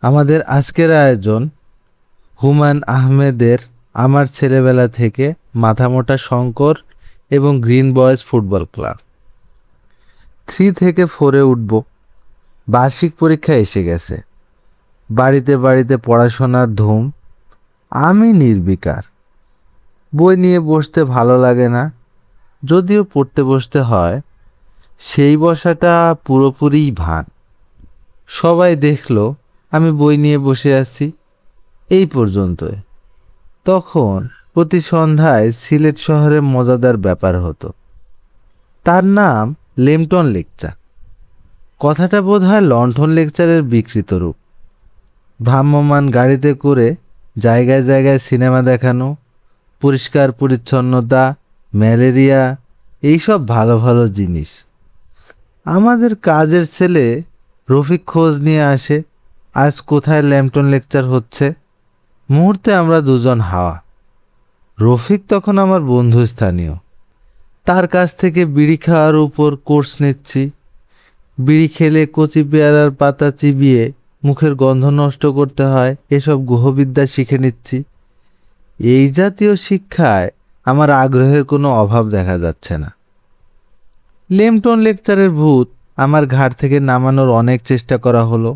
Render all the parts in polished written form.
আমাদের আজকের আয়োজন হুমায়ূন আহমেদের আমার ছেলেবেলা থেকে মাথামোটা শঙ্কর এবং গ্রিন বয়েজ ফুটবল ক্লাব। 3 থেকে 4-এ উঠব। বার্ষিক পরীক্ষা এসে গেছে। বাড়িতে বাড়িতে পড়াশোনার ধুম। আমি নির্বিকার। বই নিয়ে বসতে ভালো লাগে না, যদিও পড়তে বসতে হয়। সেই বসাটা পুরোপুরিই ভান। সবাই দেখলো আমি বই নিয়ে বসে আছি, এই পর্যন্তই। তখন প্রতি সন্ধ্যায় সিলেট শহরে মজাদার ব্যাপার হতো। তার নাম লেমটন লেকচার। কথাটা বোধহয় লণ্ঠন লেকচারের বিকৃত রূপ। ভ্রাম্যমাণ গাড়িতে করে জায়গায় জায়গায় সিনেমা দেখানো, পরিষ্কার পরিচ্ছন্নতা, ম্যালেরিয়া, এইসব ভালো ভালো জিনিস। আমাদের কাজের ছেলে রফিক খোঁজ নিয়ে আসে, আজ কোথায় ল্যাম্পটন লেকচার হচ্ছে। মুহূর্তে আমরা দুজন হাওয়া। রফিক তখন আমার বন্ধু স্থানীয়। তার কাছ থেকে বিড়ি খাওয়ার উপর কোর্স নিচ্ছি। বিড়ি খেলে কচি পেয়ারার পাতা চিবিয়ে মুখের গন্ধ নষ্ট করতে হয়, এসব গুহবিদ্যা শিখে নিচ্ছি। এই জাতীয় শিক্ষায় আমার আগ্রহের কোনো অভাব দেখা যাচ্ছে না। লেমটন লেকচারের ভূত আমার ঘাট থেকে নামানোর অনেক চেষ্টা করা হলো,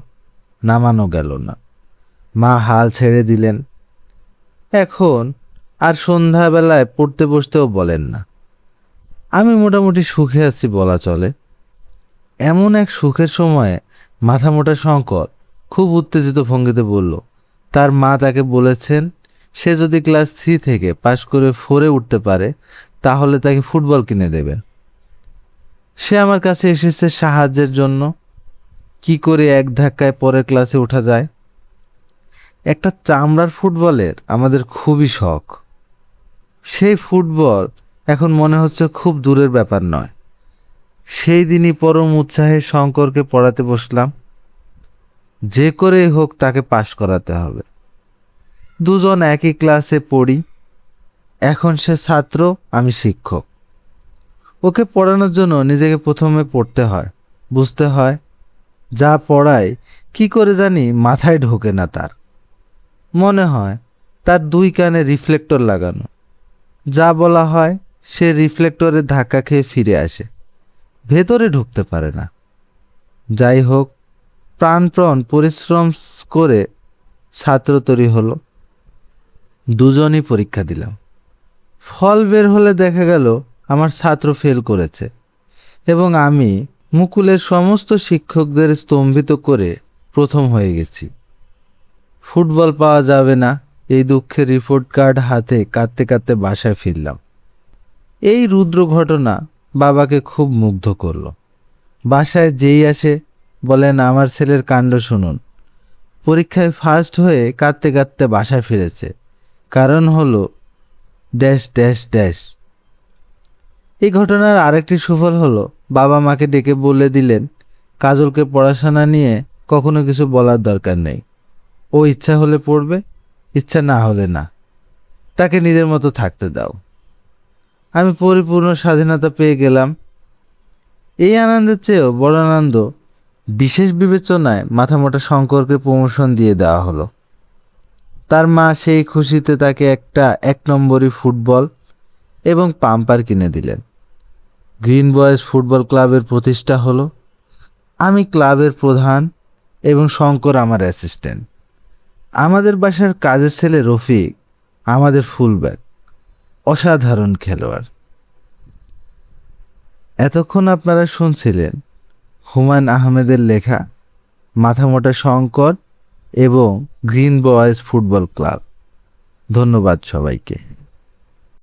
নামানো গেল না। মা হাল ছেড়ে দিলেন। এখন আর সন্ধ্যাবেলায় পড়তে বসতেও বলেন না। আমি মোটামুটি সুখে আছি বলা চলে। এমন এক সুখের সময়ে মাথামোটা শঙ্কর খুব উত্তেজিত ভঙ্গিতে বলল, তার মা তাকে বলেছেন সে যদি ক্লাস 3 থেকে পাশ করে 4-এ উঠতে পারে তাহলে তাকে ফুটবল কিনে দেবেন। সে আমার কাছে এসেছে সাহায্যের জন্য। কি করে এক ধাক্কায় পরের ক্লাসে ওঠা যায়। একটা চামড়ার ফুটবলের আমাদের খুবই শখ। সেই ফুটবল এখন মনে হচ্ছে খুব দূরের ব্যাপার নয়। সেই দিনই পরম উৎসাহে শঙ্করকে পড়াতে বসলাম। যে করেই হোক তাকে পাশ করাতে হবে। দুজন একই ক্লাসে পড়ি। এখন সে ছাত্র, আমি শিক্ষক। ওকে পড়ানোর জন্য নিজেকে প্রথমে পড়তে হয়, বুঝতে হয়। যা পড়ায় কি করে জানি মাথায় ঢোকে না তার। মনে হয় তার 2 কানে রিফ্লেক্টর লাগানো। যা বলা হয় সে রিফ্লেক্টরে ধাক্কা খেয়ে ফিরে আসে, ভেতরে ঢুকতে পারে না। যাই হোক, প্রাণপণ পরিশ্রম করে ছাত্র তৈরি হলো। দুজনই পরীক্ষা দিলাম। ফল বের হলে দেখা গেল আমার ছাত্র ফেল করেছে এবং আমি মুকুলের সমস্ত শিক্ষকদের স্তম্ভিত করে প্রথম হয়ে গেছি। ফুটবল পাওয়া যাবে না, এই দুঃখের রিপোর্ট কার্ড হাতে কাঁদতে কাঁদতে বাসায় ফিরলাম। এই রুদ্র ঘটনা বাবাকে খুব মুগ্ধ করল। বাসায় যেই আসে বলেন, আমার ছেলের কাণ্ড শুনুন। পরীক্ষায় ফার্স্ট হয়ে কাঁদতে কাঁদতে বাসায় ফিরেছে, কারণ হলো ড্যাশ ড্যাশ ড্যাশ। এই ঘটনার আরেকটি সুফল হলো, বাবা মাকে ডেকে বলে দিলেন কাজলকে পড়াশোনা নিয়ে কখনো কিছু বলার দরকার নেই। ও ইচ্ছা হলে পড়বে, ইচ্ছা না হলে না। তাকে নিজের মতো থাকতে দাও। আমি পরিপূর্ণ স্বাধীনতা পেয়ে গেলাম। এই আনন্দের চেয়েও বড় আনন্দ, বিশেষ বিবেচনায় মাথামোটা শঙ্করকে প্রমোশন দিয়ে দেওয়া হলো। তার মা সেই খুশিতে তাকে একটা 1 নম্বরই ফুটবল এবং পাম্পার কিনে দিলেন। গ্রিন বয়েজ ফুটবল ক্লাবের প্রতিষ্ঠা হলো। আমি ক্লাবের প্রধান এবং শঙ্কর আমার অ্যাসিস্ট্যান্ট। আমাদের বাসার কাজের ছেলে রফিক আমাদের ফুলব্যাক, অসাধারণ খেলোয়াড়। এতক্ষণ আপনারা শুনছিলেন হুমায়ূন আহমেদের লেখা মাথামোটা শঙ্কর এবং গ্রিন বয়েজ ফুটবল ক্লাব। ধন্যবাদ সবাইকে।